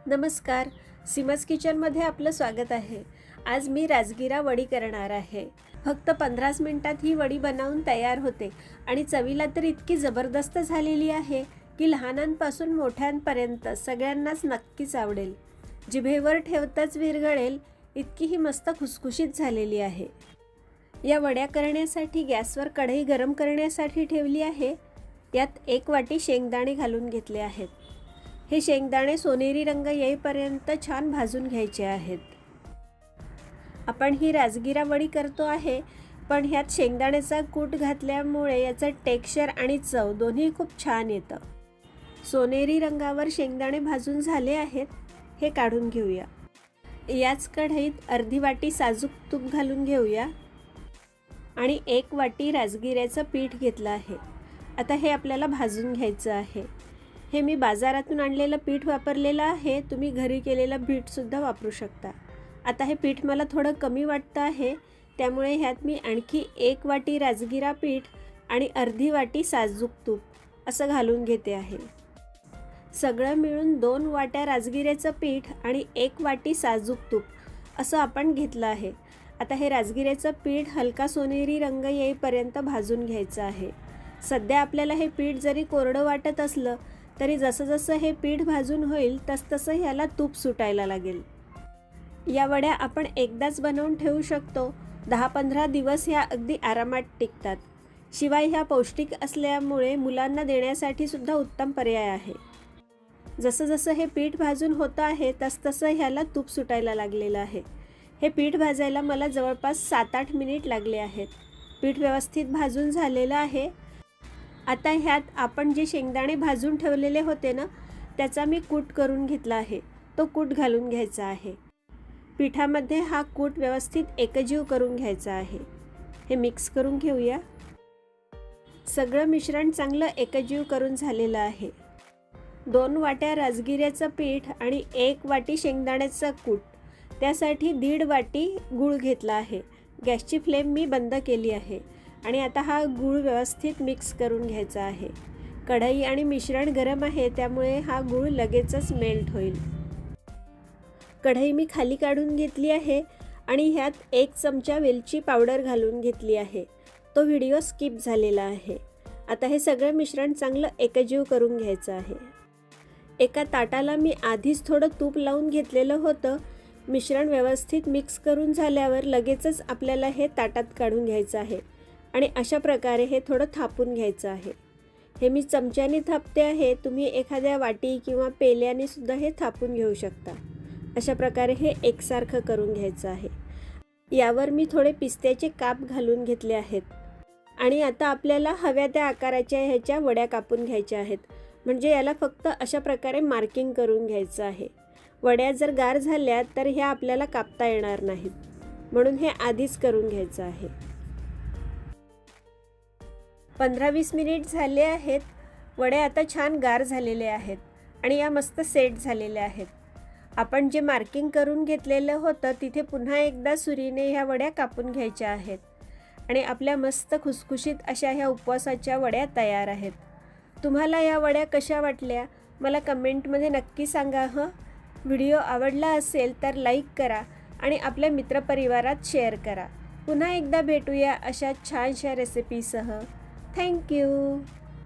नमस्कार, सीमाज किचनमध्ये आपलं स्वागत आहे। आज मी राजगिरा वडी करणार आहे। फक्त 15 मिनिटात ही वडी बनवून तयार होते आणि चवीला तर इतकी जबरदस्त झालेली आहे की लहानांपासून मोठ्यांपर्यंत सगळ्यांनाच नक्कीच आवडेल। जिभेवर ठेवताच विरघळेल इतकी ही मस्त खुसखुशीत झालेली आहे। या वड्या करण्यासाठी गॅसवर कढई गरम करण्यासाठी ठेवली आहे। यात 1 वाटी शेंगदाणे घालून घेतले आहेत। हे शेंगदाणे सोनेरी रंग येईपर्यंत छान भाजून घ्यायचे आहेत। आपण ही राजगिरा वडी करतो आहे, पण ह्यात शेंगदाण्याचा कूट घातल्यामुळे याचं टेक्स्चर आणि चव दोन्ही खूप छान येतं। सोनेरी रंगावर शेंगदाणे भाजून झाले आहेत, हे काढून घेऊया। याच कढईत अर्धी वाटी साजूक तूप घालून घेऊया आणि 1 वाटी राजगिऱ्याचं पीठ घेतलं आहे। आता हे आपल्याला भाजून घ्यायचं आहे। हे मी बाजारातून आणलेलं पीठ वापरलेलं आहे, तुम्ही घरी केलेलं पीठ सुद्धा वापरू शकता। आता हे पीठ मला थोडं कमी वाटतं आहे, त्यामुळे ह्यात मी आणखी 1 वाटी राजगिरा पीठ आणि अर्धी वाटी साजूक तूप असं घालून घेते आहे। सगळं मिळून 2 वाट्या राजगिऱ्याचं पीठ आणि 1 वाटी साजूक तूप असं आपण घेतलं आहे। आता हे राजगिऱ्याचं पीठ हलका सोनेरी रंग येईपर्यंत भाजून घ्यायचं आहे। सध्या आपल्याला हे पीठ जरी कोरडं वाटत असलं तरी जसं जसं हे पीठ भाजून होईल तसतसं ह्याला तूप सुटायला लागेल। या वड्या आपण एकदाच बनवून ठेवू शकतो। 10-15 दिवस ह्या अगदी आरामात टिकतात। शिवाय ह्या पौष्टिक असल्यामुळे मुलांना देण्यासाठी सुद्धा उत्तम पर्याय आहे। जसं जसं हे पीठ भाजून होतं आहे तसतसं ह्याला तूप सुटायला लागलेलं आहे। हे पीठ भाजायला मला जवळपास 7-8 मिनिट लागले आहेत। पीठ व्यवस्थित भाजून झालेलं आहे। आता ह्यात आपण जे शेंगदाणे भाजून ठेवलेले होते ना, त्याचा मी कूट करून घेतला आहे। तो कूट घालून घ्यायचा आहे। पिठामध्ये हा कूट व्यवस्थित एकजीव करून घ्यायचा आहे। हे मिक्स करून घेऊया। सगळं मिश्रण चांगलं एकजीव करून झालेलं आहे। 2 वाट्या राजगिऱ्याचं पीठ आणि 1 वाटी शेंगदाण्याचं कूट, त्यासाठी 1.5 वाटी गूळ घेतला आहे। गॅसची फ्लेम मी बंद केली आहे आणि आता हा गूळ व्यवस्थित मिक्स करून घ्यायचा आहे। कढई आणि मिश्रण गरम आहे, त्यामुळे हा गूळ लगेचच मेल्ट होईल। कढई मी खाली काढून घेतली आहे आणि ह्यात 1 चमचा वेलची पावडर घालून घेतली आहे। तो व्हिडिओ स्किप झालेला आहे। आता हे सगळं मिश्रण चांगलं एकजीव करून घ्यायचं आहे। एका ताटाला मी आधीच थोडं तूप लावून घेतलेलं होतं। मिश्रण व्यवस्थित मिक्स करून झाल्यावर लगेचच आपल्याला हे ताटात काढून घ्यायचं आहे आणि अशा प्रकारे हे थोडं थापून घ्यायचं आहे। हे मी चमच्याने थापते आहे, तुम्ही एखाद्या वाटी किंवा पेल्याने सुद्धा हे थापून घेऊ शकता। अशा प्रकारे हे एकसारखं करून घ्यायचं आहे। यावर मी थोडे पिस्त्याचे काप घालून घेतले आहेत आणि आता आपल्याला हव्या त्या आकाराच्या ह्याच्या वड्या कापून घ्यायच्या आहेत। म्हणजे याला फक्त अशा प्रकारे मार्किंग करून घ्यायचं आहे। वड्या जर गार झाल्या तर ह्या आपल्याला कापता येणार नाहीत, म्हणून हे आधीच करून घ्यायचं आहे। 15-20 मिनिट झाले आहेत। वड्या आता छान गार झालेले आहेत आणि या मस्त सेट झालेल्या आहेत। आपण जे मार्किंग करून घेतलेलं होतं तिथे पुन्हा एकदा सुरीने ह्या वड्या कापून घ्यायच्या आहेत आणि आपल्या मस्त खुसखुशीत अशा ह्या उपवासाच्या वड्या तयार आहेत। तुम्हाला या वड्या कशा वाटल्या मला कमेंटमध्ये नक्की सांगा हं। व्हिडिओ आवडला असेल तर लाईक करा आणि आपल्या मित्रपरिवारात शेअर करा। पुन्हा एकदा भेटूया अशा छानशा रेसिपीसह। Thank you.